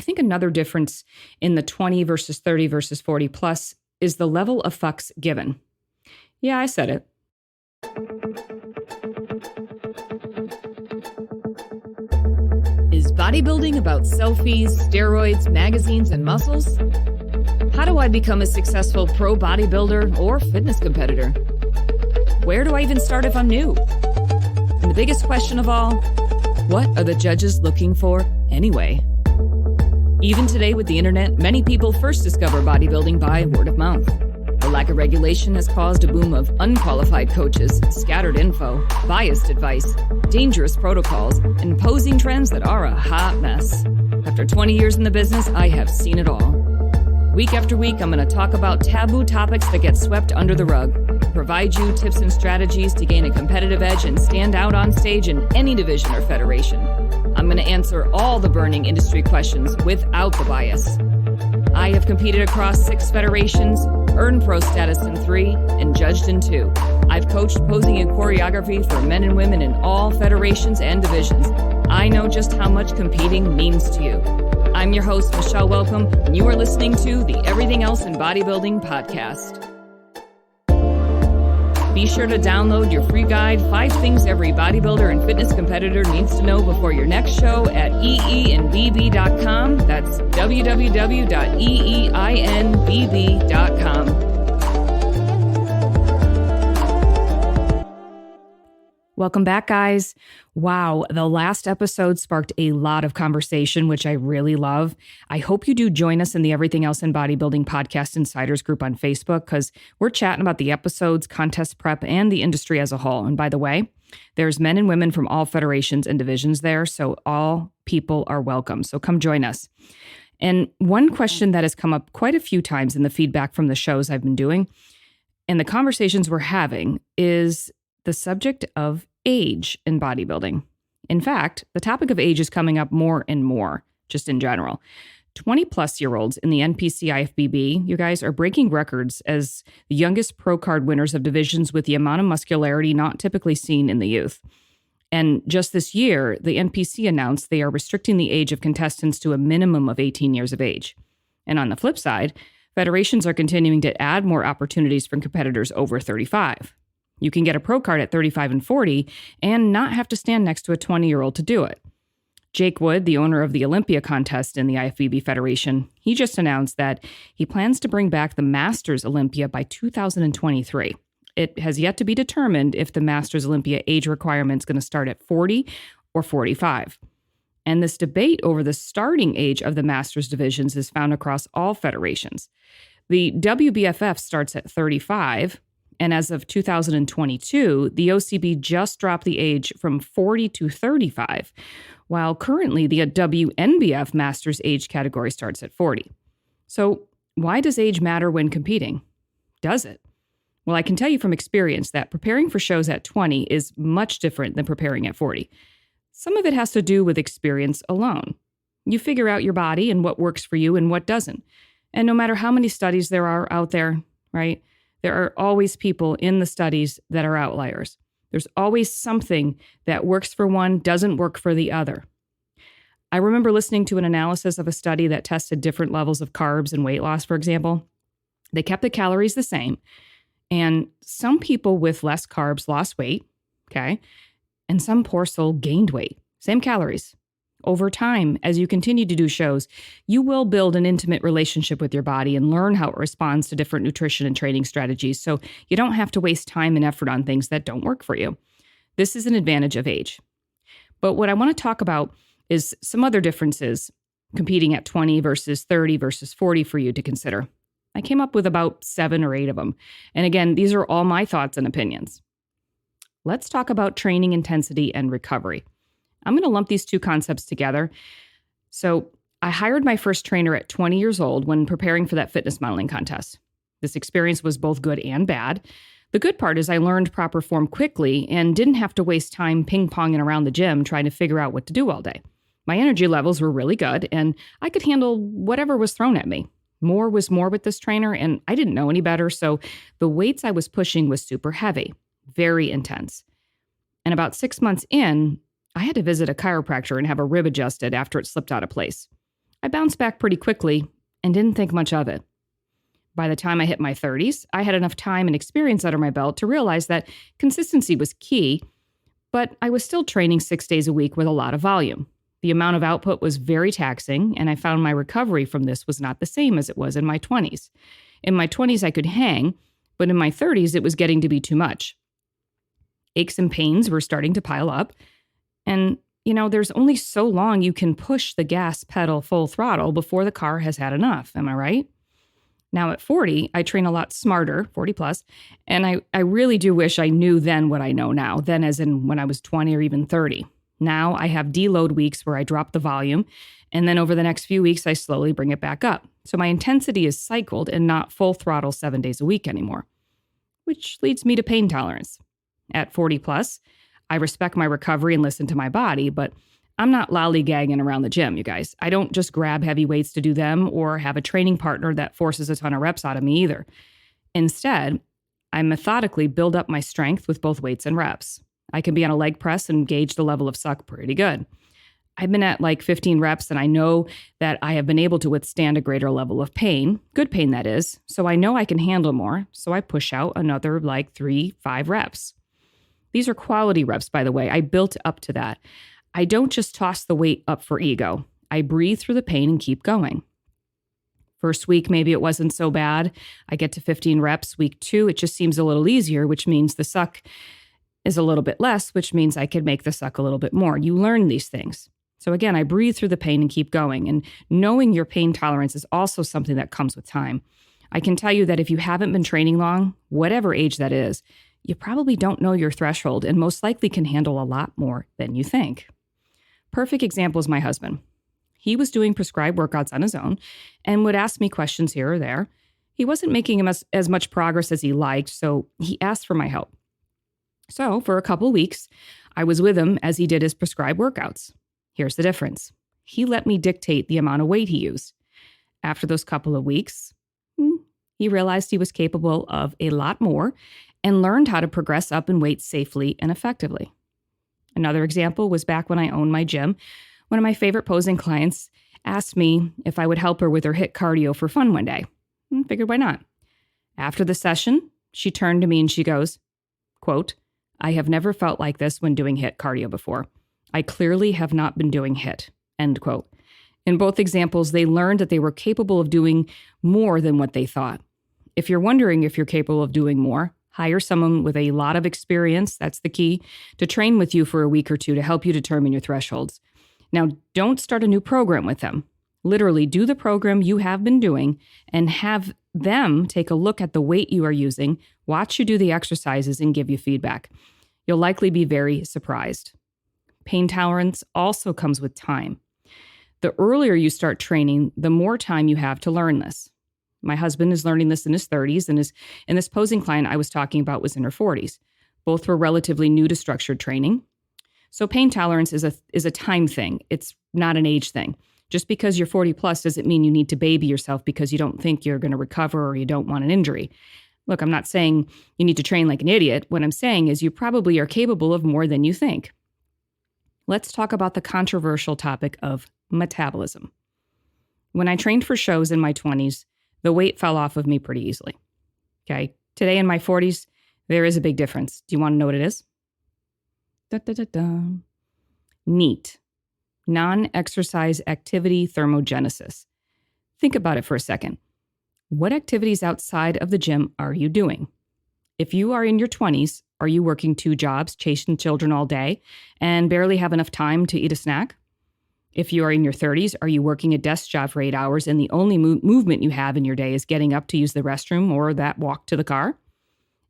think another difference in the 20 versus 30 versus 40 plus is the level of fucks given. Yeah, I said it. Is bodybuilding about selfies, steroids, magazines, and muscles? How do I become a successful pro bodybuilder or fitness competitor? Where do I even start if I'm new? And the biggest question of all, what are the judges looking for anyway? Even today with the internet, many people first discover bodybuilding by word of mouth. The lack of regulation has caused a boom of unqualified coaches, scattered info, biased advice, dangerous protocols, and imposing trends that are a hot mess. After 20 years in the business, I have seen it all. Week after week, I'm going to talk about taboo topics that get swept under the rug, provide you tips and strategies to gain a competitive edge and stand out on stage in any division or federation. I'm going to answer all the burning industry questions without the bias. I have competed across 6 federations, earned pro status in 3, and judged in 2. I've coached posing and choreography for men and women in all federations and divisions. I know just how much competing means to you. I'm your host, Michelle Welcome, and you are listening to the Everything Else in Bodybuilding podcast. Be sure to download your free guide, 5 Things Every Bodybuilder and Fitness Competitor Needs to Know Before Your Next Show at eeinbb.com. That's www.eeinbb.com. Welcome back, guys. Wow, the last episode sparked a lot of conversation, which I really love. I hope you do join us in the Everything Else in Bodybuilding Podcast Insiders group on Facebook, because we're chatting about the episodes, contest prep, and the industry as a whole. And by the way, there's men and women from all federations and divisions there, so all people are welcome. So come join us. And one question that has come up quite a few times in the feedback from the shows I've been doing and the conversations we're having is the subject of age in bodybuilding. In fact, the topic of age is coming up more and more, just in general. 20-plus-year-olds in the NPC IFBB, you guys, are breaking records as the youngest pro card winners of divisions with the amount of muscularity not typically seen in the youth. And just this year, the NPC announced they are restricting the age of contestants to a minimum of 18 years of age. And on the flip side, federations are continuing to add more opportunities for competitors over 35. You can get a pro card at 35 and 40 and not have to stand next to a 20-year-old to do it. Jake Wood, the owner of the Olympia contest in the IFBB Federation, he just announced that he plans to bring back the Masters Olympia by 2023. It has yet to be determined if the Masters Olympia age requirement is going to start at 40 or 45. And this debate over the starting age of the Masters divisions is found across all federations. The WBFF starts at 35. And as of 2022, the OCB just dropped the age from 40 to 35, while currently the WNBF Masters age category starts at 40. So why does age matter when competing? Does it? Well, I can tell you from experience that preparing for shows at 20 is much different than preparing at 40. Some of it has to do with experience alone. You figure out your body and what works for you and what doesn't. And no matter how many studies there are out there, right? There are always people in the studies that are outliers. There's always something that works for one, doesn't work for the other. I remember listening to an analysis of a study that tested different levels of carbs and weight loss, for example. They kept the calories the same, and some people with less carbs lost weight, okay? And some poor soul gained weight, same calories. Over time, as you continue to do shows, you will build an intimate relationship with your body and learn how it responds to different nutrition and training strategies, so you don't have to waste time and effort on things that don't work for you. This is an advantage of age. But what I want to talk about is some other differences competing at 20 versus 30 versus 40 for you to consider. I came up with about 7 or 8 of them. And again, these are all my thoughts and opinions. Let's talk about training intensity and recovery. I'm going to lump these 2 concepts together. So I hired my first trainer at 20 years old when preparing for that fitness modeling contest. This experience was both good and bad. The good part is I learned proper form quickly and didn't have to waste time ping-ponging around the gym trying to figure out what to do all day. My energy levels were really good, and I could handle whatever was thrown at me. More was more with this trainer, and I didn't know any better, so the weights I was pushing was super heavy, very intense. And about 6 months in, I had to visit a chiropractor and have a rib adjusted after it slipped out of place. I bounced back pretty quickly and didn't think much of it. By the time I hit my 30s, I had enough time and experience under my belt to realize that consistency was key, but I was still training 6 days a week with a lot of volume. The amount of output was very taxing, and I found my recovery from this was not the same as it was in my 20s. In my 20s, I could hang, but in my 30s, it was getting to be too much. Aches and pains were starting to pile up, and there's only so long you can push the gas pedal full throttle before the car has had enough. Am I right? Now at 40, I train a lot smarter, 40 plus, and I really do wish I knew then what I know now, then as in when I was 20 or even 30. Now I have deload weeks where I drop the volume, and then over the next few weeks, I slowly bring it back up. So my intensity is cycled and not full throttle 7 days a week anymore, which leads me to pain tolerance. At 40 plus, I respect my recovery and listen to my body, but I'm not lollygagging around the gym, you guys. I don't just grab heavy weights to do them or have a training partner that forces a ton of reps out of me either. Instead, I methodically build up my strength with both weights and reps. I can be on a leg press and gauge the level of suck pretty good. I've been at like 15 reps and I know that I have been able to withstand a greater level of pain, good pain that is, so I know I can handle more, so I push out another like 3-5 reps. These are quality reps, by the way. I built up to that. I don't just toss the weight up for ego. I breathe through the pain and keep going. First week, maybe it wasn't so bad. I get to 15 reps. Week 2, it just seems a little easier, which means the suck is a little bit less, which means I could make the suck a little bit more. You learn these things. So again, I breathe through the pain and keep going. And knowing your pain tolerance is also something that comes with time. I can tell you that if you haven't been training long, whatever age that is, you probably don't know your threshold and most likely can handle a lot more than you think. Perfect example is my husband. He was doing prescribed workouts on his own and would ask me questions here or there. He wasn't making as much progress as he liked, so he asked for my help. So for a couple of weeks, I was with him as he did his prescribed workouts. Here's the difference. He let me dictate the amount of weight he used. After those couple of weeks, he realized he was capable of a lot more and learned how to progress up in weight safely and effectively. Another example was back when I owned my gym. One of my favorite posing clients asked me if I would help her with her HIIT cardio for fun one day. Figured why not. After the session, she turned to me and she goes, quote, "I have never felt like this when doing HIIT cardio before. I clearly have not been doing HIIT," end quote. In both examples, they learned that they were capable of doing more than what they thought. If you're wondering if you're capable of doing more, hire someone with a lot of experience, that's the key, to train with you for a week or two to help you determine your thresholds. Now, don't start a new program with them. Literally, do the program you have been doing and have them take a look at the weight you are using, watch you do the exercises, and give you feedback. You'll likely be very surprised. Pain tolerance also comes with time. The earlier you start training, the more time you have to learn this. My husband is learning this in his 30s, and this posing client I was talking about was in her 40s. Both were relatively new to structured training. So pain tolerance is a time thing. It's not an age thing. Just because you're 40 plus doesn't mean you need to baby yourself because you don't think you're going to recover or you don't want an injury. Look, I'm not saying you need to train like an idiot. What I'm saying is you probably are capable of more than you think. Let's talk about the controversial topic of metabolism. When I trained for shows in my 20s, the weight fell off of me pretty easily. Okay. Today in my 40s, there is a big difference. Do you want to know what it is? NEAT. Non-exercise activity thermogenesis. Think about it for a second. What activities outside of the gym are you doing? If you are in your 20s, are you working 2 jobs, chasing children all day, and barely have enough time to eat a snack? If you are in your 30s, are you working a desk job for 8 hours and the only movement you have in your day is getting up to use the restroom or that walk to the car?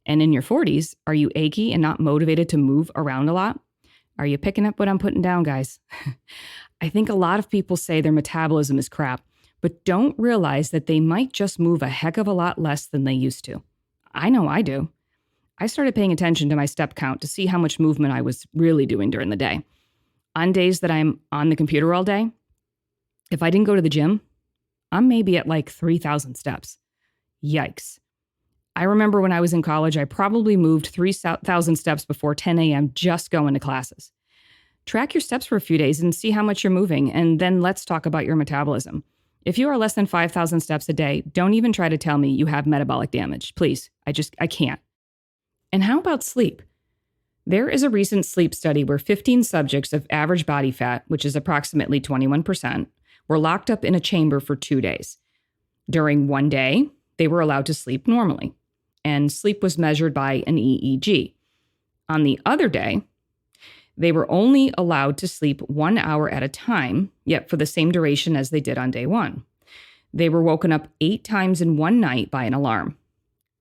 And in your 40s, are you achy and not motivated to move around a lot? Are you picking up what I'm putting down, guys? I think a lot of people say their metabolism is crap, but don't realize that they might just move a heck of a lot less than they used to. I know I do. I started paying attention to my step count to see how much movement I was really doing during the day. On days that I'm on the computer all day, if I didn't go to the gym, I'm maybe at like 3,000 steps. Yikes. I remember when I was in college, I probably moved 3,000 steps before 10 a.m. just going to classes. Track your steps for a few days and see how much you're moving, and then let's talk about your metabolism. If you are less than 5,000 steps a day, don't even try to tell me you have metabolic damage. Please, I can't. And how about sleep? There is a recent sleep study where 15 subjects of average body fat, which is approximately 21%, were locked up in a chamber for 2 days. During one day, they were allowed to sleep normally, and sleep was measured by an EEG. On the other day, they were only allowed to sleep 1 hour at a time, yet for the same duration as they did on day one. They were woken up 8 times in one night by an alarm.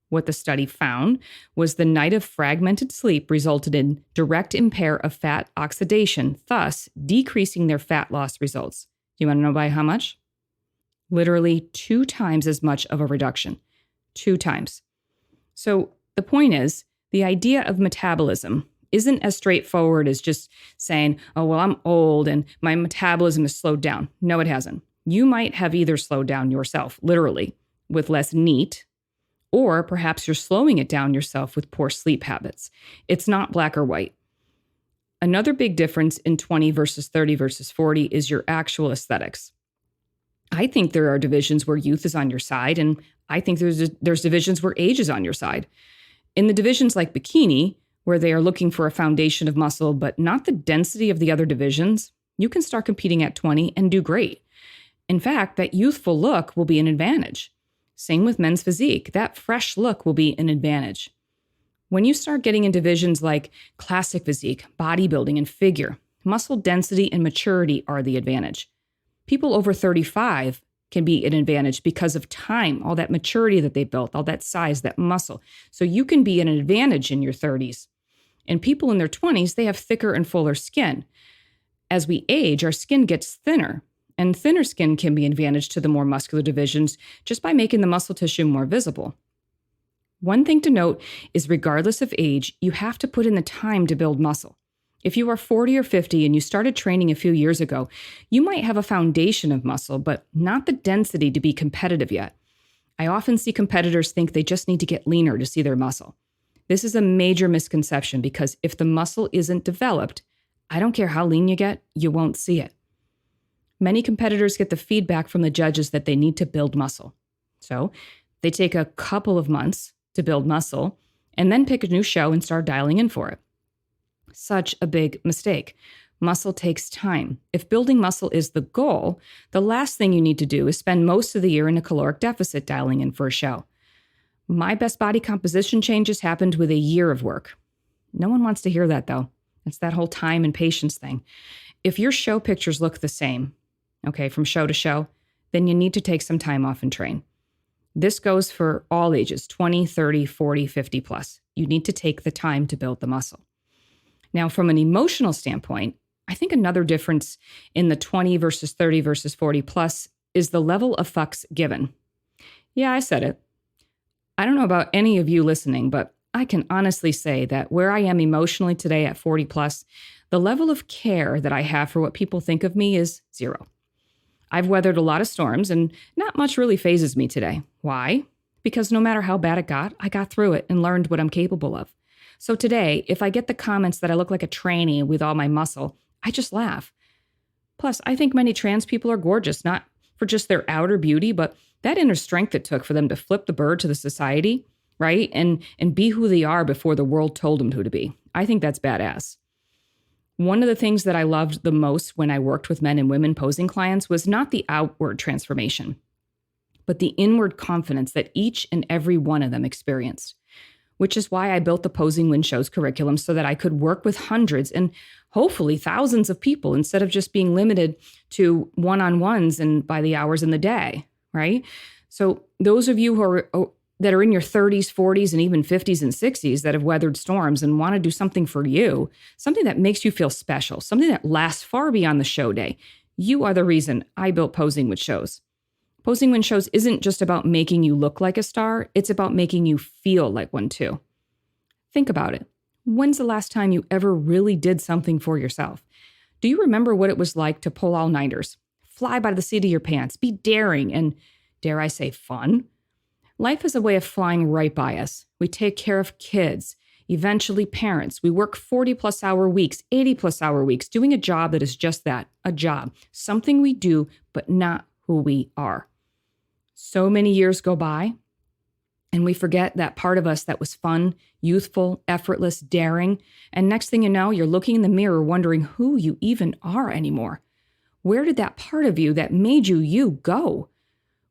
What the study found was the night of fragmented sleep resulted in direct impair of fat oxidation, thus decreasing their fat loss results. Do you want to know by how much? Literally 2 times as much of a reduction. 2 times. So the point is, the idea of metabolism isn't as straightforward as just saying, oh, well, I'm old and my metabolism is slowed down. No, it hasn't. You might have either slowed down yourself, literally, with less NEAT, or perhaps you're slowing it down yourself with poor sleep habits. It's not black or white. Another big difference in 20 versus 30 versus 40 is your actual aesthetics. I think there are divisions where youth is on your side, and I think there's divisions where age is on your side. In the divisions like Bikini, where they are looking for a foundation of muscle, but not the density of the other divisions, you can start competing at 20 and do great. In fact, that youthful look will be an advantage. Same with men's physique. That fresh look will be an advantage. When you start getting in divisions like classic physique, bodybuilding, and figure, muscle density and maturity are the advantage. People over 35 can be an advantage because of time, all that maturity that they built, all that size, that muscle. So you can be an advantage in your 30s. And people in their 20s, they have thicker and fuller skin. As we age, our skin gets thinner, and thinner skin can be an advantage to the more muscular divisions just by making the muscle tissue more visible. One thing to note is regardless of age, you have to put in the time to build muscle. If you are 40 or 50 and you started training a few years ago, you might have a foundation of muscle, but not the density to be competitive yet. I often see competitors think they just need to get leaner to see their muscle. This is a major misconception because if the muscle isn't developed, I don't care how lean you get, you won't see it. Many competitors get the feedback from the judges that they need to build muscle. So they take a couple of months to build muscle and then pick a new show and start dialing in for it. Such a big mistake. Muscle takes time. If building muscle is the goal, the last thing you need to do is spend most of the year in a caloric deficit dialing in for a show. My best body composition changes happened with a year of work. No one wants to hear that, though. It's that whole time and patience thing. If your show pictures look the same, okay, from show to show, then you need to take some time off and train. This goes for all ages, 20, 30, 40, 50 plus. You need to take the time to build the muscle. Now, from an emotional standpoint, I think another difference in the 20 versus 30 versus 40 plus is the level of fucks given. Yeah, I said it. I don't know about any of you listening, but I can honestly say that where I am emotionally today at 40 plus, the level of care that I have for what people think of me is 0. I've weathered a lot of storms and not much really phases me today. Why? Because no matter how bad it got, I got through it and learned what I'm capable of. So today, if I get the comments that I look like a tranny with all my muscle, I just laugh. Plus, I think many trans people are gorgeous, not for just their outer beauty, but that inner strength it took for them to flip the bird to the society, right? And be who they are before the world told them who to be. I think that's badass. One of the things that I loved the most when I worked with men and women posing clients was not the outward transformation, but the inward confidence that each and every one of them experienced, which is why I built the Posing Win Shows curriculum so that I could work with hundreds and hopefully thousands of people instead of just being limited to one-on-ones and by the hours in the day, right? So those of you that are in your 30s, 40s, and even 50s and 60s that have weathered storms and want to do something for you, something that makes you feel special, something that lasts far beyond the show day, you are the reason I built Posing with Shows. Posing Win Shows isn't just about making you look like a star, it's about making you feel like one too. Think about it. When's the last time you ever really did something for yourself? Do you remember what it was like to pull all-nighters, fly by the seat of your pants, be daring and, dare I say, fun? Life is a way of flying right by us. We take care of kids, eventually parents. We work 40 plus hour weeks, 80 plus hour weeks, doing a job that is just that, a job, something we do, but not who we are. So many years go by, and we forget that part of us that was fun, youthful, effortless, daring. And next thing you know, you're looking in the mirror wondering who you even are anymore. Where did that part of you that made you you go?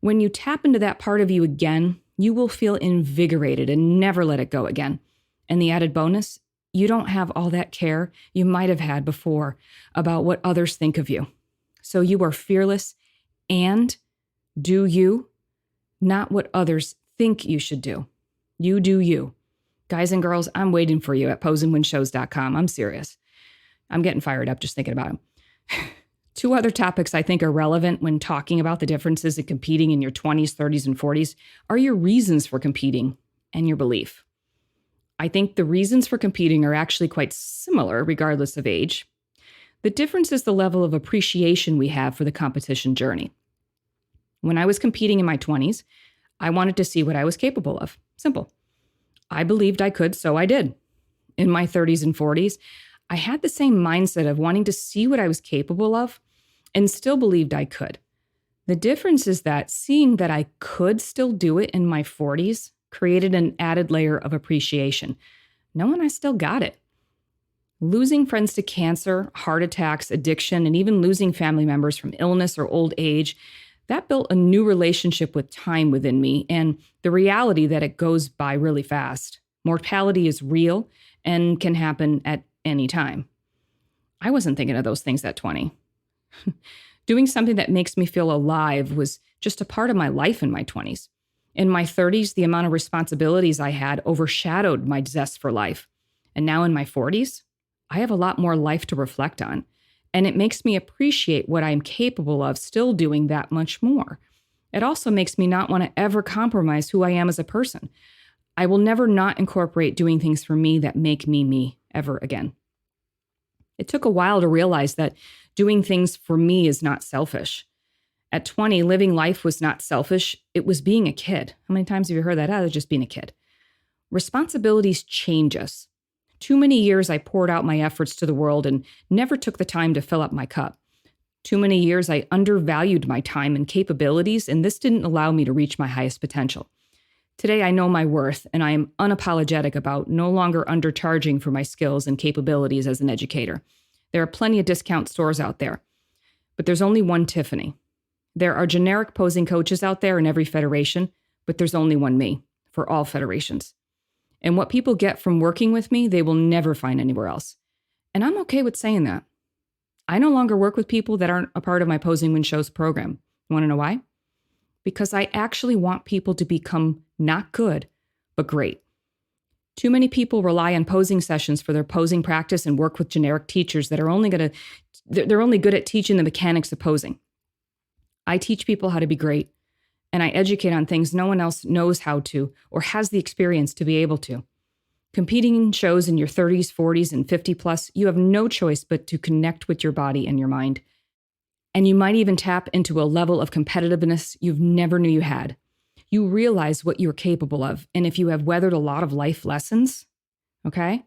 When you tap into that part of you again, you will feel invigorated and never let it go again. And the added bonus, you don't have all that care you might have had before about what others think of you. So you are fearless and do you, not what others think you should do. You do you. Guys and girls, I'm waiting for you at poseandwinshows.com. I'm serious. I'm getting fired up just thinking about them. Two other topics I think are relevant when talking about the differences in competing in your 20s, 30s, and 40s are your reasons for competing and your belief. I think the reasons for competing are actually quite similar regardless of age. The difference is the level of appreciation we have for the competition journey. When I was competing in my 20s, I wanted to see what I was capable of. Simple. I believed I could, so I did. In my 30s and 40s, I had the same mindset of wanting to see what I was capable of and still believed I could. The difference is that seeing that I could still do it in my 40s created an added layer of appreciation, knowing I still got it. Losing friends to cancer, heart attacks, addiction, and even losing family members from illness or old age, that built a new relationship with time within me and the reality that it goes by really fast. Mortality is real and can happen at any time. I wasn't thinking of those things at 20. Doing something that makes me feel alive was just a part of my life in my 20s. In my 30s, the amount of responsibilities I had overshadowed my zest for life. And now in my 40s, I have a lot more life to reflect on. And it makes me appreciate what I'm capable of still doing that much more. It also makes me not want to ever compromise who I am as a person. I will never not incorporate doing things for me that make me me ever again. It took a while to realize that doing things for me is not selfish. At 20, living life was not selfish. It was being a kid. How many times have you heard that? I was just being a kid. Responsibilities change us. Too many years I poured out my efforts to the world and never took the time to fill up my cup. Too many years I undervalued my time and capabilities, and this didn't allow me to reach my highest potential. Today I know my worth, and I am unapologetic about no longer undercharging for my skills and capabilities as an educator. There are plenty of discount stores out there, but there's only one Tiffany. There are generic posing coaches out there in every federation, but there's only one me for all federations. And what people get from working with me, they will never find anywhere else. And I'm okay with saying that. I no longer work with people that aren't a part of my Posing Win Shows program. You want to know why? Because I actually want people to become not good, but great. Too many people rely on posing sessions for their posing practice and work with generic teachers that are they're only good at teaching the mechanics of posing. I teach people how to be great, and I educate on things no one else knows how to or has the experience to be able to. Competing in shows in your 30s, 40s, and 50 plus, you have no choice but to connect with your body and your mind. And you might even tap into a level of competitiveness you've never knew you had. You realize what you're capable of, and if you have weathered a lot of life lessons, okay,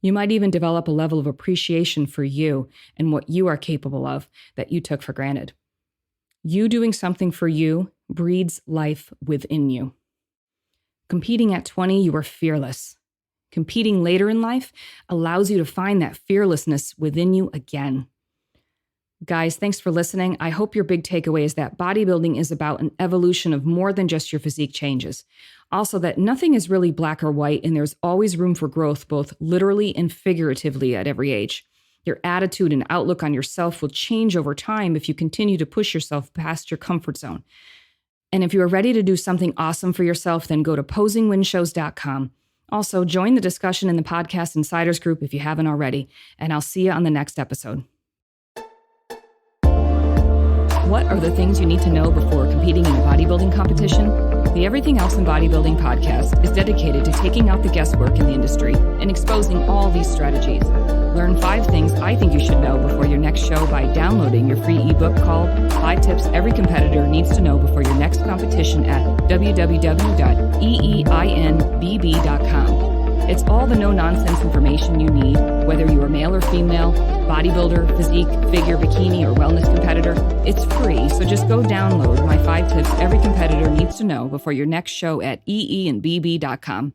you might even develop a level of appreciation for you and what you are capable of that you took for granted. You doing something for you breeds life within you. Competing at 20, you are fearless. Competing later in life allows you to find that fearlessness within you again. Guys, thanks for listening. I hope your big takeaway is that bodybuilding is about an evolution of more than just your physique changes. Also, that nothing is really black or white, and there's always room for growth, both literally and figuratively at every age. Your attitude and outlook on yourself will change over time if you continue to push yourself past your comfort zone. And if you are ready to do something awesome for yourself, then go to posingwinshows.com. Also, join the discussion in the Podcast Insiders group if you haven't already, and I'll see you on the next episode. What are the things you need to know before competing in a bodybuilding competition? The Everything Else in Bodybuilding podcast is dedicated to taking out the guesswork in the industry and exposing all these strategies. Learn 5 things I think you should know before your next show by downloading your free ebook called 5 Tips Every Competitor Needs to Know Before Your Next Competition at www.eiinbb.com. It's all the no-nonsense information you need, whether you are male or female, bodybuilder, physique, figure, bikini, or wellness competitor. It's free, so just go download my 5 tips every competitor needs to know before your next show at eeandbb.com.